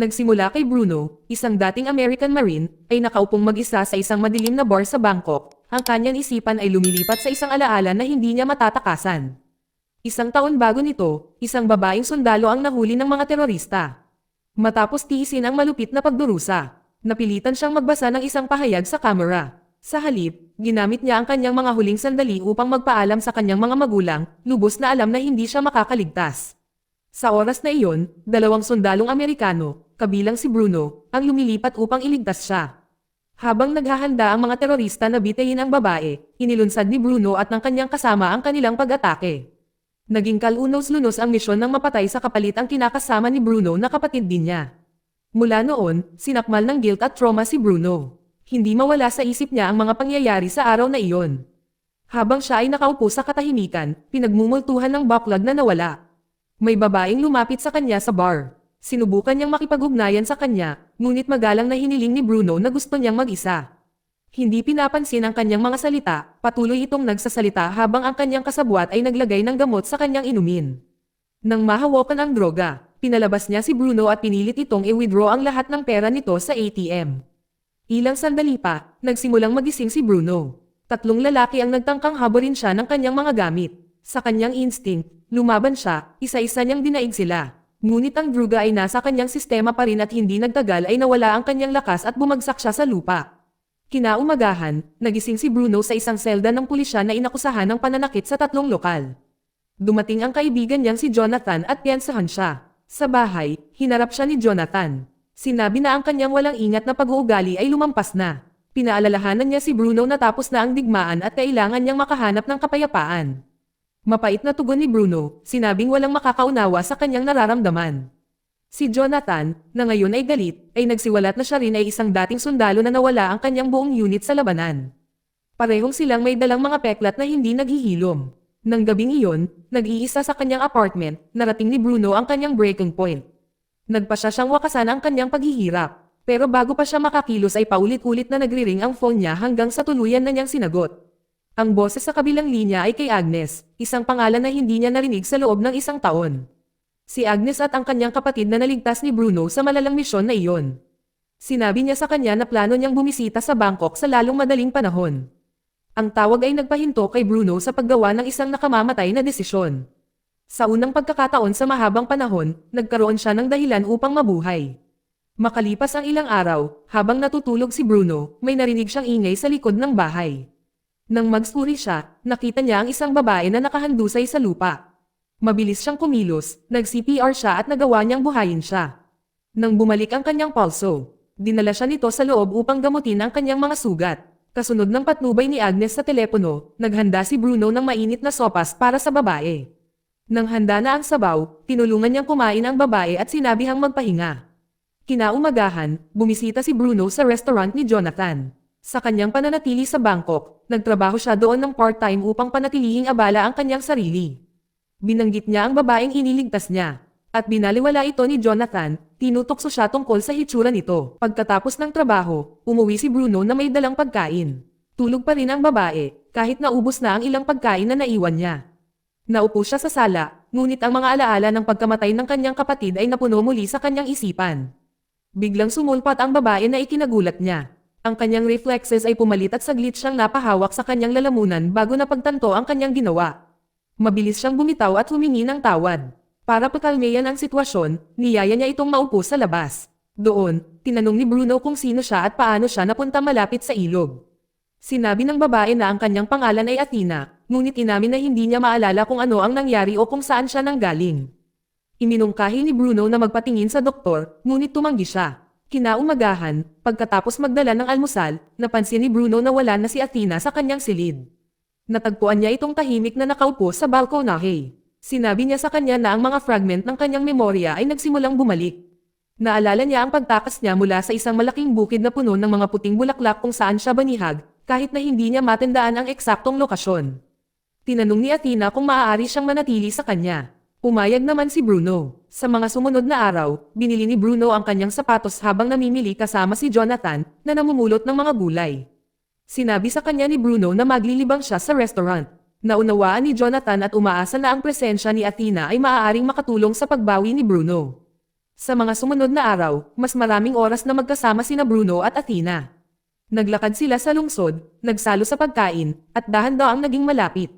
Nagsimula kay Bruno, isang dating American Marine, ay nakaupong mag-isa sa isang madilim na bar sa Bangkok. Ang kanyang isipan ay lumilipat sa isang alaala na hindi niya matatakasan. Isang taon bago nito, isang babaeng sundalo ang nahuli ng mga terorista. Matapos tiisin ang malupit na pagdurusa, napilitan siyang magbasa ng isang pahayag sa kamera. Sa halip, ginamit niya ang kanyang mga huling sandali upang magpaalam sa kanyang mga magulang, lubos na alam na hindi siya makakaligtas. Sa oras na iyon, dalawang sundalong Amerikano, kabilang si Bruno, ang lumilipat upang iligtas siya. Habang naghahanda ang mga terorista na bitayin ang babae, inilunsad ni Bruno at ng kanyang kasama ang kanilang pag-atake. Naging kalunos-lunos ang misyon ng mapatay sa kapalit ang kinakasama ni Bruno na kapatid din niya. Mula noon, sinakmal ng guilt at trauma si Bruno. Hindi mawala sa isip niya ang mga pangyayari sa araw na iyon. Habang siya ay nakaupo sa katahimikan, pinagmumultuhan ng backlog na nawala. May babaeng lumapit sa kanya sa bar. Sinubukan niyang makipag-ugnayan sa kanya, ngunit magalang na hiniling ni Bruno na gusto niyang mag-isa. Hindi pinapansin ang kanyang mga salita, patuloy itong nagsasalita habang ang kanyang kasabwat ay naglagay ng gamot sa kanyang inumin. Nang mahawakan ang droga, pinalabas niya si Bruno at pinilit itong i-withdraw ang lahat ng pera nito sa ATM. Ilang sandali pa, nagsimulang magising si Bruno. Tatlong lalaki ang nagtangkang haburin siya ng kanyang mga gamit. Sa kanyang instinct, lumaban siya, isa-isa niyang dinaig sila. Ngunit ang druga ay nasa kanyang sistema pa rin at hindi nagtagal ay nawala ang kanyang lakas at bumagsak siya sa lupa. Kinaumagahan, nagising si Bruno sa isang selda ng pulisya na inakusahan ng pananakit sa tatlong lokal. Dumating ang kaibigan niyang si Jonathan at piyansahan siya. Sa bahay, hinarap siya ni Jonathan. Sinabi na ang kanyang walang ingat na pag-uugali ay lumampas na. Pinaalalahanan niya si Bruno na tapos na ang digmaan at kailangan niyang makahanap ng kapayapaan. Mapait na tugon ni Bruno, sinabing walang makakaunawa sa kanyang nararamdaman. Si Jonathan, na ngayon ay galit, ay nagsiwalat na siya rin ay isang dating sundalo na nawala ang kanyang buong unit sa labanan. Parehong silang may dalang mga peklat na hindi naghihilom. Nang gabing iyon, nag-iisa sa kanyang apartment, narating ni Bruno ang kanyang breaking point. Nagpa siya siyang wakasan ang kanyang paghihirap. Pero bago pa siya makakilos ay paulit-ulit na nagriring ang phone niya hanggang sa tuluyan na niyang sinagot. Ang boses sa kabilang linya ay kay Agnes, isang pangalan na hindi niya narinig sa loob ng isang taon. Si Agnes at ang kanyang kapatid na naligtas ni Bruno sa malalang misyon na iyon. Sinabi niya sa kanya na plano niyang bumisita sa Bangkok sa lalong madaling panahon. Ang tawag ay nagpahinto kay Bruno sa paggawa ng isang nakamamatay na desisyon. Sa unang pagkakataon sa mahabang panahon, nagkaroon siya ng dahilan upang mabuhay. Makalipas ang ilang araw, habang natutulog si Bruno, may narinig siyang ingay sa likod ng bahay. Nang magsuri siya, nakita niya ang isang babae na nakahandusay sa lupa. Mabilis siyang kumilos, nag-CPR siya at nagawa niyang buhayin siya. Nang bumalik ang kanyang pulso, dinala siya nito sa loob upang gamutin ang kanyang mga sugat. Kasunod ng patnubay ni Agnes sa telepono, naghanda si Bruno ng mainit na sopas para sa babae. Nang handa na ang sabaw, tinulungan niyang kumain ang babae at sinabihang magpahinga. Kinaumagahan, bumisita si Bruno sa restaurant ni Jonathan. Sa kanyang pananatili sa Bangkok, nagtrabaho siya doon ng part-time upang panatilihing abala ang kanyang sarili. Binanggit niya ang babaeng iniligtas niya. At binaliwala ito ni Jonathan, tinutokso siya tungkol sa hitsura nito. Pagkatapos ng trabaho, umuwi si Bruno na may dalang pagkain. Tulog pa rin ang babae, kahit naubos na ang ilang pagkain na naiwan niya. Naupo siya sa sala, ngunit ang mga alaala ng pagkamatay ng kanyang kapatid ay napuno muli sa kanyang isipan. Biglang sumulpat ang babae na ikinagulat niya. Ang kanyang reflexes ay pumalit at saglit siyang napahawak sa kanyang lalamunan bago napagtanto ang kanyang ginawa. Mabilis siyang bumitaw at humingi ng tawad. Para pakalmayan ang sitwasyon, niyaya niya itong maupo sa labas. Doon, tinanong ni Bruno kung sino siya at paano siya napunta malapit sa ilog. Sinabi ng babae na ang kanyang pangalan ay Athena, ngunit inamin na hindi niya maalala kung ano ang nangyari o kung saan siya nanggaling. Iminungkahi ni Bruno na magpatingin sa doktor, ngunit tumanggi siya. Kinaumagahan, pagkatapos magdala ng almusal, napansin ni Bruno na wala na si Athena sa kanyang silid. Natagpuan niya itong tahimik na nakaupo sa balkonahe. Sinabi niya sa kanya na ang mga fragment ng kanyang memorya ay nagsimulang bumalik. Naalala niya ang pagtakas niya mula sa isang malaking bukid na puno ng mga puting bulaklak kung saan siya banihag, kahit na hindi niya matandaan ang eksaktong lokasyon. Tinanong ni Athena kung maaari siyang manatili sa kanya. Pumayag naman si Bruno. Sa mga sumunod na araw, binili ni Bruno ang kanyang sapatos habang namimili kasama si Jonathan, na namumulot ng mga gulay. Sinabi sa kanya ni Bruno na maglilibang siya sa restaurant. Naunawaan ni Jonathan at umaasa na ang presensya ni Athena ay maaaring makatulong sa pagbawi ni Bruno. Sa mga sumunod na araw, mas maraming oras na magkasama sina Bruno at Athena. Naglakad sila sa lungsod, nagsalo sa pagkain, at dahan-daang naging malapit.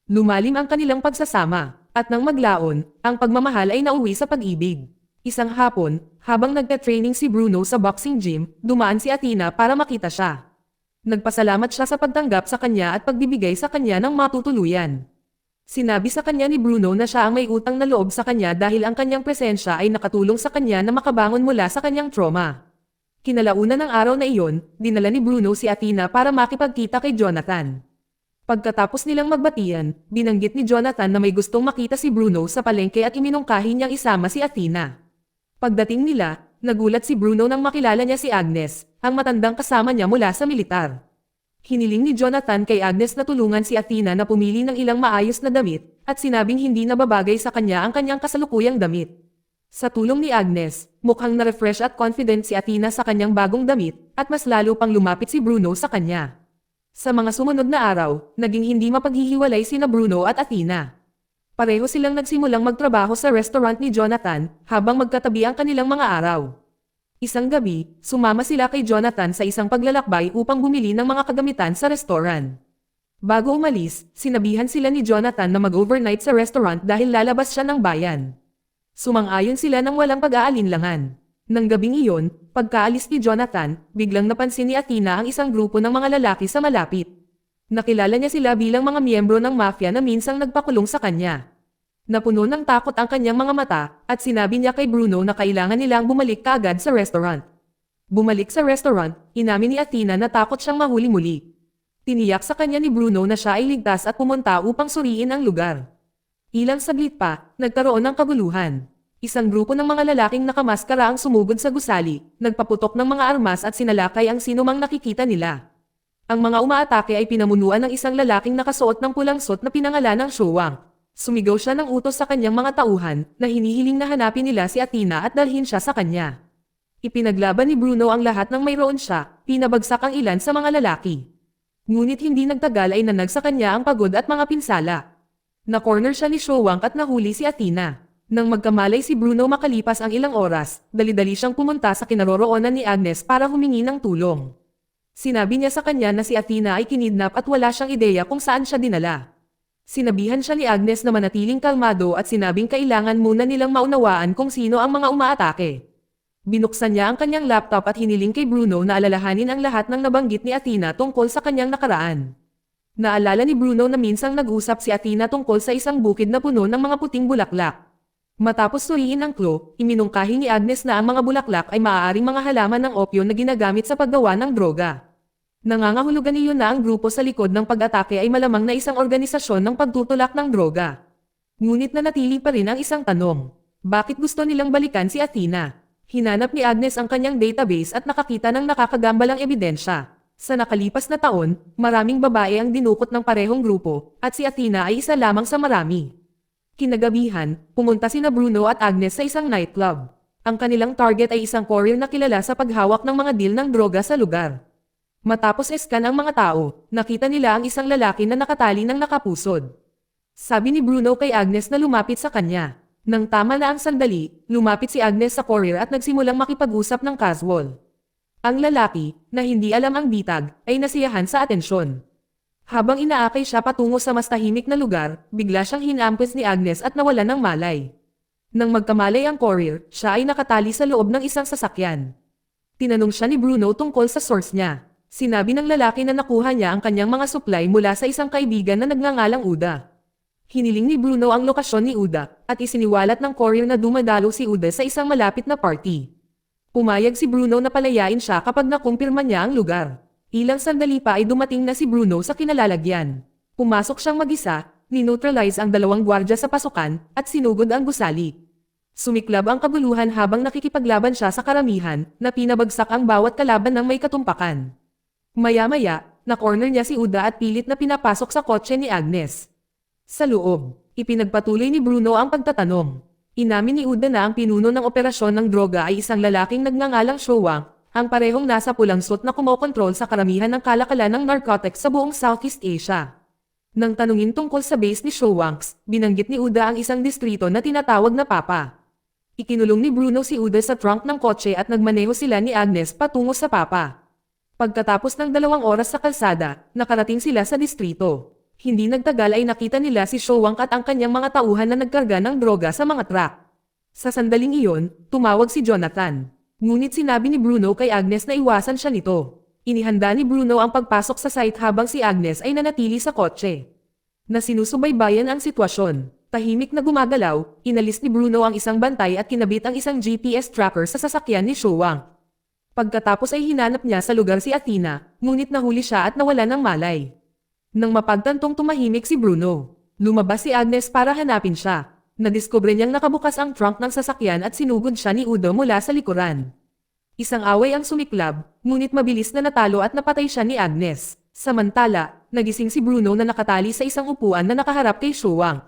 Lumalim ang kanilang pagsasama, at nang maglaon, ang pagmamahal ay nauwi sa pag-ibig. Isang hapon, habang nagte-training si Bruno sa boxing gym, dumaan si Athena para makita siya. Nagpasalamat siya sa pagtanggap sa kanya at pagbibigay sa kanya ng matutuluyan. Sinabi sa kanya ni Bruno na siya ang may utang na loob sa kanya dahil ang kanyang presensya ay nakatulong sa kanya na makabangon mula sa kanyang trauma. Kinalaunan ng araw na iyon, dinala ni Bruno si Athena para makipagkita kay Jonathan. Pagkatapos nilang magbatian, binanggit ni Jonathan na may gustong makita si Bruno sa palengke at iminungkahi niyang isama si Athena. Pagdating nila, nagulat si Bruno nang makilala niya si Agnes, ang matandang kasama niya mula sa militar. Hiniling ni Jonathan kay Agnes na tulungan si Athena na pumili ng ilang maayos na damit, at sinabing hindi na babagay sa kanya ang kanyang kasalukuyang damit. Sa tulong ni Agnes, mukhang na-refresh at confident si Athena sa kanyang bagong damit, at mas lalo pang lumapit si Bruno sa kanya. Sa mga sumunod na araw, naging hindi mapaghihiwalay sina Bruno at Athena. Pareho silang nagsimulang magtrabaho sa restaurant ni Jonathan, habang magkatabi ang kanilang mga araw. Isang gabi, sumama sila kay Jonathan sa isang paglalakbay upang bumili ng mga kagamitan sa restaurant. Bago umalis, sinabihan sila ni Jonathan na mag-overnight sa restaurant dahil lalabas siya ng bayan. Sumang-ayon sila ng walang pag-aalinlangan. Nang gabing iyon, pagkaalis ni Jonathan, biglang napansin ni Athena ang isang grupo ng mga lalaki sa malapit. Nakilala niya sila bilang mga miyembro ng mafia na minsang nagpakulong sa kanya. Napuno ng takot ang kanyang mga mata, at sinabi niya kay Bruno na kailangan nilang bumalik kaagad sa restaurant. Bumalik sa restaurant, inamin ni Athena na takot siyang mahuli muli. Tiniyak sa kanya ni Bruno na siya ay ligtas at pumunta upang suriin ang lugar. Ilang saglit pa, nagkaroon ng kabuluhan. Isang grupo ng mga lalaking nakamaskara ang sumugod sa gusali, nagpaputok ng mga armas at sinalakay ang sinumang nakikita nila. Ang mga umaatake ay pinamunuan ng isang lalaking nakasuot ng pulang suot na pinangalan ng Showang. Sumigaw siya ng utos sa kanyang mga tauhan na hinihiling na hanapin nila si Athena at dalhin siya sa kanya. Ipinaglaban ni Bruno ang lahat ng mayroon siya, pinabagsak ang ilan sa mga lalaki. Ngunit hindi nagtagal ay nanag sa kanya ang pagod at mga pinsala. Na-corner siya ni Showang at nahuli si Athena. Nang magkamalay si Bruno makalipas ang ilang oras, dali-dali siyang pumunta sa kinaroroonan ni Agnes para humingi ng tulong. Sinabi niya sa kanya na si Athena ay kinidnap at wala siyang ideya kung saan siya dinala. Sinabihan siya ni Agnes na manatiling kalmado at sinabing kailangan muna nilang maunawaan kung sino ang mga umaatake. Binuksan niya ang kanyang laptop at hiniling kay Bruno na alalahanin ang lahat ng nabanggit ni Athena tungkol sa kanyang nakaraan. Naalala ni Bruno na minsang nag-usap si Athena tungkol sa isang bukid na puno ng mga puting bulaklak. Matapos suriin ang clue, iminungkahi ni Agnes na ang mga bulaklak ay maaaring mga halaman ng opyo na ginagamit sa paggawa ng droga. Nangangahulugan iyon na ang grupo sa likod ng pag-atake ay malamang na isang organisasyon ng pagtutulak ng droga. Ngunit nanatili pa rin ang isang tanong. Bakit gusto nilang balikan si Athena? Hinanap ni Agnes ang kanyang database at nakakita ng nakakagambalang ebidensya. Sa nakalipas na taon, maraming babae ang dinukot ng parehong grupo, at si Athena ay isa lamang sa marami. Kinagabihan, pumunta sina Bruno at Agnes sa isang nightclub. Ang kanilang target ay isang courier na kilala sa paghawak ng mga deal ng droga sa lugar. Matapos eskan ang mga tao, nakita nila ang isang lalaki na nakatali ng nakapusod. Sabi ni Bruno kay Agnes na lumapit sa kanya. Nang tama na ang sandali, lumapit si Agnes sa courier at nagsimulang makipag-usap ng casual. Ang lalaki, na hindi alam ang bitag, ay nasiyahan sa atensyon. Habang inaakay siya patungo sa mas tahimik na lugar, bigla siyang hinampes ni Agnes at nawalan ng malay. Nang magkamalay ang courier, siya ay nakatali sa loob ng isang sasakyan. Tinanong siya ni Bruno tungkol sa source niya. Sinabi ng lalaki na nakuha niya ang kanyang mga supply mula sa isang kaibigan na nagngangalang Uda. Hiniling ni Bruno ang lokasyon ni Uda, at isiniwalat ng courier na dumadalo si Uda sa isang malapit na party. Pumayag si Bruno na palayain siya kapag nakumpirma niya ang lugar. Ilang sandali pa ay dumating na si Bruno sa kinalalagyan. Pumasok siyang mag-isa, nineutralize ang dalawang gwardya sa pasukan, at sinugod ang gusali. Sumiklab ang kabuluhan habang nakikipaglaban siya sa karamihan, na pinabagsak ang bawat kalaban ng may katumpakan. Maya-maya, na-corner niya si Uda at pilit na pinapasok sa kotse ni Agnes. Sa loob, ipinagpatuloy ni Bruno ang pagtatanong. Inamin ni Uda na ang pinuno ng operasyon ng droga ay isang lalaking nagngangalang Showang, ang parehong nasa pulang suit na kumokontrol sa karamihan ng kalakalan ng narcotics sa buong Southeast Asia. Nang tanungin tungkol sa base ni Showangs, binanggit ni Uda ang isang distrito na tinatawag na Papa. Ikinulong ni Bruno si Uda sa trunk ng kotse at nagmaneho sila ni Agnes patungo sa Papa. Pagkatapos ng 2 oras sa kalsada, nakarating sila sa distrito. Hindi nagtagal ay nakita nila si Showang at ang kanyang mga tauhan na nagkarga ng droga sa mga truck. Sa sandaling iyon, tumawag si Jonathan. Ngunit sinabi ni Bruno kay Agnes na iwasan siya nito. Inihanda ni Bruno ang pagpasok sa site habang si Agnes ay nanatili sa kotse. Na sinusubaybayan ang sitwasyon. Tahimik na gumagalaw, inalis ni Bruno ang isang bantay at kinabit ang isang GPS tracker sa sasakyan ni Showang. Pagkatapos ay hinanap niya sa lugar si Athena, ngunit nahuli siya at nawala ng malay. Nang mapagtantong tumahimik si Bruno, lumabas si Agnes para hanapin siya. Nadiskubre niyang nakabukas ang trunk ng sasakyan at sinugod siya ni Udo mula sa likuran. Isang away ang sumiklab, ngunit mabilis na natalo at napatay siya ni Agnes. Samantala, nagising si Bruno na nakatali sa isang upuan na nakaharap kay Showang.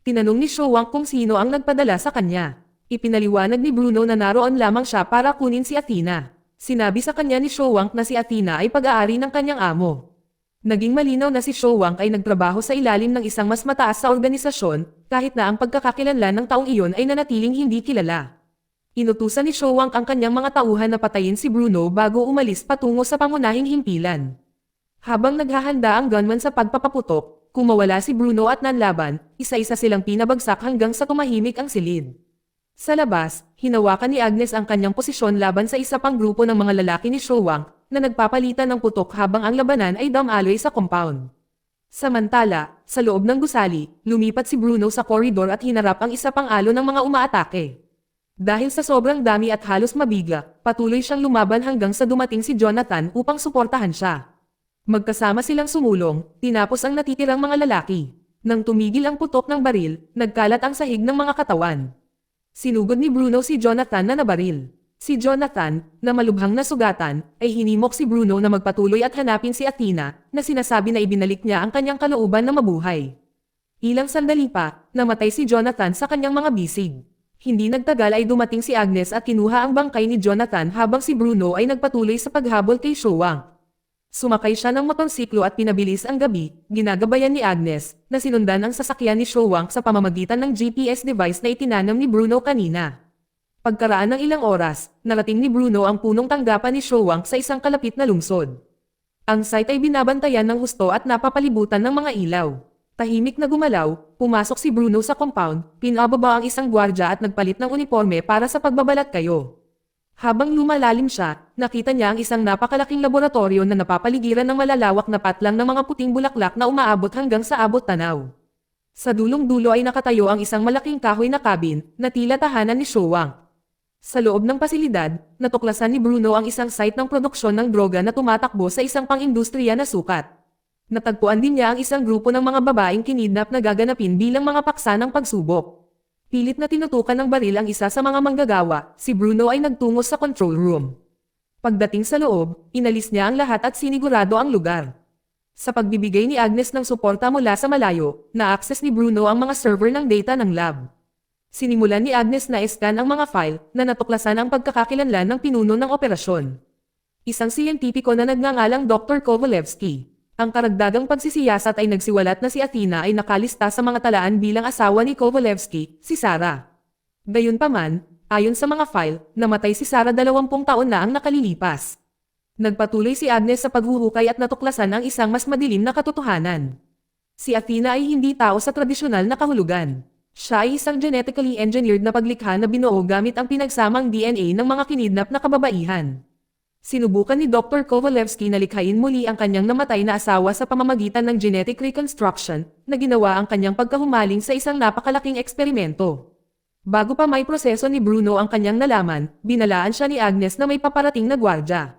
Tinanong ni Showang kung sino ang nagpadala sa kanya. Ipinaliwanag ni Bruno na naroon lamang siya para kunin si Athena. Sinabi sa kanya ni Showang na si Athena ay pag-aari ng kanyang amo. Naging malinaw na si Showang ay nagtrabaho sa ilalim ng isang mas mataas sa organisasyon, kahit na ang pagkakakilanlan ng taong iyon ay nanatiling hindi kilala. Inutusan ni Showang ang kanyang mga tauhan na patayin si Bruno bago umalis patungo sa pangunahing himpilan. Habang naghahanda ang gunman sa pagpapaputok, kumawala si Bruno at nanlaban, isa-isa silang pinabagsak hanggang sa tumahimik ang silid. Sa labas, hinawakan ni Agnes ang kanyang posisyon laban sa isa pang grupo ng mga lalaki ni Showang, na nagpapalitan ng putok habang ang labanan ay dumaloy sa compound. Samantala, sa loob ng gusali, lumipat si Bruno sa koridor at hinarap ang isa pang alo ng mga umaatake. Dahil sa sobrang dami at halos mabigla, patuloy siyang lumaban hanggang sa dumating si Jonathan upang suportahan siya. Magkasama silang sumulong, tinapos ang natitirang mga lalaki. Nang tumigil ang putok ng baril, nagkalat ang sahig ng mga katawan. Sinugod ni Bruno si Jonathan na nabaril. Si Jonathan, na malubhang nasugatan, ay hinimok si Bruno na magpatuloy at hanapin si Athena, na sinasabi na ibinalik niya ang kanyang kalooban na mabuhay. Ilang sandali pa, namatay si Jonathan sa kanyang mga bisig. Hindi nagtagal ay dumating si Agnes at kinuha ang bangkay ni Jonathan habang si Bruno ay nagpatuloy sa paghabol kay Showang. Sumakay siya ng motorsiklo at pinabilis ang gabi, ginagabayan ni Agnes, na sinundan ang sasakyan ni Showang sa pamamagitan ng GPS device na itinanam ni Bruno kanina. Pagkaraan ng ilang oras, narating ni Bruno ang punong tanggapan ni Showang sa isang kalapit na lungsod. Ang site ay binabantayan ng husto at napapalibutan ng mga ilaw. Tahimik na gumalaw, pumasok si Bruno sa compound, pinababa ang isang gwardya at nagpalit ng uniforme para sa pagbabalat kayo. Habang lumalalim siya, nakita niya ang isang napakalaking laboratorio na napapaligiran ng malalawak na patlang ng mga puting bulaklak na umaabot hanggang sa abot tanaw. Sa dulong-dulo ay nakatayo ang isang malaking kahoy na cabin, na tila tahanan ni Showang. Sa loob ng pasilidad, natuklasan ni Bruno ang isang site ng produksyon ng droga na tumatakbo sa isang pang-industriya na sukat. Natagpuan din niya ang isang grupo ng mga babaeng kinidnap na gaganapin bilang mga paksa ng pagsubok. Pilit na tinutukan ng baril ang isa sa mga manggagawa, si Bruno ay nagtungo sa control room. Pagdating sa loob, inalis niya ang lahat at sinigurado ang lugar. Sa pagbibigay ni Agnes ng suporta mula sa malayo, na-access ni Bruno ang mga server ng data ng lab. Sinimulan ni Agnes na i-scan ang mga file na natuklasan ang pagkakakilanlan ng pinuno ng operasyon. Isang siyentipiko na nagngangalang Dr. Kovalevsky. Ang karagdagang pagsisiyasat ay nagsiwalat na si Athena ay nakalista sa mga talaan bilang asawa ni Kovalevsky, si Sarah. Gayunpaman, ayon sa mga file, namatay si Sarah 20 taon na ang nakalilipas. Nagpatuloy si Agnes sa paghuhukay at natuklasan ang isang mas madilim na katotohanan. Si Athena ay hindi tao sa tradisyonal na kahulugan. Siya ay isang genetically engineered na paglikha na binuo gamit ang pinagsamang DNA ng mga kinidnap na kababaihan. Sinubukan ni Dr. Kovalevsky na likhain muli ang kanyang namatay na asawa sa pamamagitan ng genetic reconstruction, na ginawa ang kanyang pagkahumaling sa isang napakalaking eksperimento. Bago pa may proseso ni Bruno ang kanyang nalaman, binalaan siya ni Agnes na may paparating na gwardya.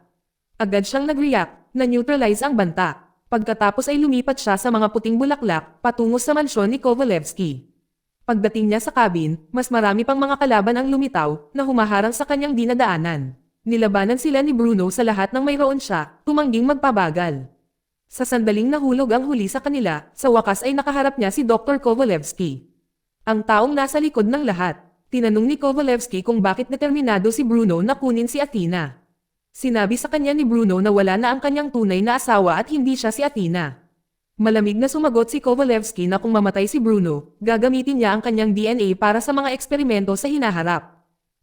Agad siyang nag-react, na neutralize ang banta. Pagkatapos ay lumipat siya sa mga puting bulaklak, patungo sa mansyon ni Kovalevsky. Pagdating niya sa cabin, mas marami pang mga kalaban ang lumitaw, na humaharang sa kanyang dinadaanan. Nilabanan sila ni Bruno sa lahat ng mayroon siya, tumangging magpabagal. Sa sandaling nahulog ang huli sa kanila, sa wakas ay nakaharap niya si Dr. Kovalevsky. Ang taong nasa likod ng lahat, tinanong ni Kovalevsky kung bakit determinado si Bruno na kunin si Athena. Sinabi sa kanya ni Bruno na wala na ang kanyang tunay na asawa at hindi siya si Athena. Malamig na sumagot si Kovalevsky na kung mamatay si Bruno, gagamitin niya ang kanyang DNA para sa mga eksperimento sa hinaharap.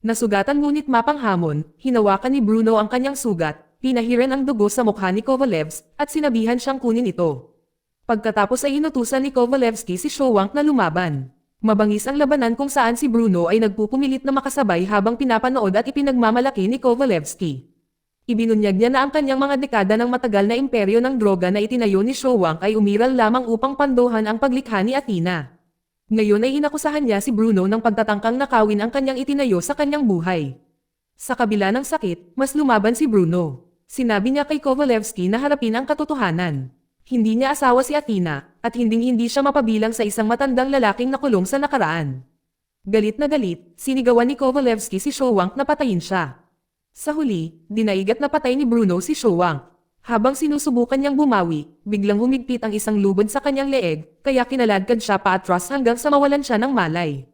Nasugatan ngunit mapanghamon, hinawakan ni Bruno ang kanyang sugat, pinahiran ang dugo sa mukha ni Kovalevs, at sinabihan siyang kunin ito. Pagkatapos ay inutusan ni Kovalevsky si Showang na lumaban. Mabangis ang labanan kung saan si Bruno ay nagpupumilit na makasabay habang pinapanood at ipinagmamalaki ni Kovalevsky. Ibinunyag niya na ang kanyang mga dekada ng matagal na imperyo ng droga na itinayo ni Showang ay umiral lamang upang pandohan ang paglikha ni Athena. Ngayon ay inakusahan niya si Bruno ng pagtatangkang nakawin ang kanyang itinayo sa kanyang buhay. Sa kabila ng sakit, mas lumaban si Bruno. Sinabi niya kay Kovalevsky na harapin ang katotohanan. Hindi niya asawa si Athena, at hinding-hindi siya mapabilang sa isang matandang lalaking nakulong sa nakaraan. Galit na galit, sinigawan ni Kovalevsky si Showang na patayin siya. Sa huli, dinaigat na patay ni Bruno si Showang. Habang sinusubukan niyang bumawi, biglang humigpit ang isang lubod sa kanyang leeg, kaya kinaladkad siya paatras hanggang sa mawalan siya ng malay.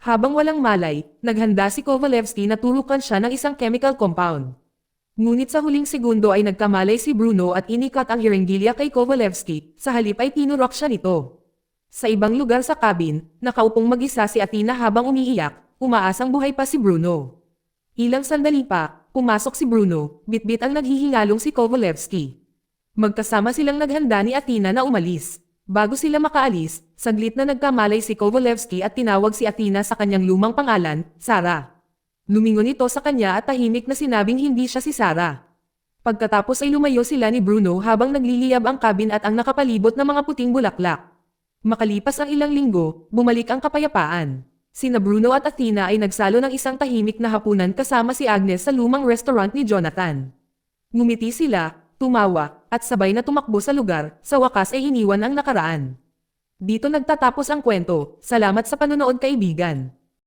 Habang walang malay, naghanda si Kovalevsky na turukan siya ng isang chemical compound. Ngunit sa huling segundo ay nagkamalay si Bruno at inikat ang hiringgilya kay Kovalevsky, sa halip ay tinurok siya nito. Sa ibang lugar sa cabin, nakaupong mag-isa si Athena habang umiiyak, umaasang buhay pa si Bruno. Ilang sandali pa, pumasok si Bruno, bitbit ang naghihingalong si Kovalevsky. Magkasama silang naghanda ni Athena na umalis. Bago sila makaalis, saglit na nagkamalay si Kovalevsky at tinawag si Athena sa kanyang lumang pangalan, Sarah. Lumingon ito sa kanya at tahimik na sinabing hindi siya si Sarah. Pagkatapos ay lumayo sila ni Bruno habang nagliliyab ang cabin at ang nakapalibot na mga puting bulaklak. Makalipas ang ilang linggo, bumalik ang kapayapaan. Sina Bruno at Athena ay nagsalo ng isang tahimik na hapunan kasama si Agnes sa lumang restaurant ni Jonathan. Ngumiti sila, tumawa, at sabay na tumakbo sa lugar, sa wakas ay iniwan ang nakaraan. Dito nagtatapos ang kwento. Salamat sa panonood kaibigan.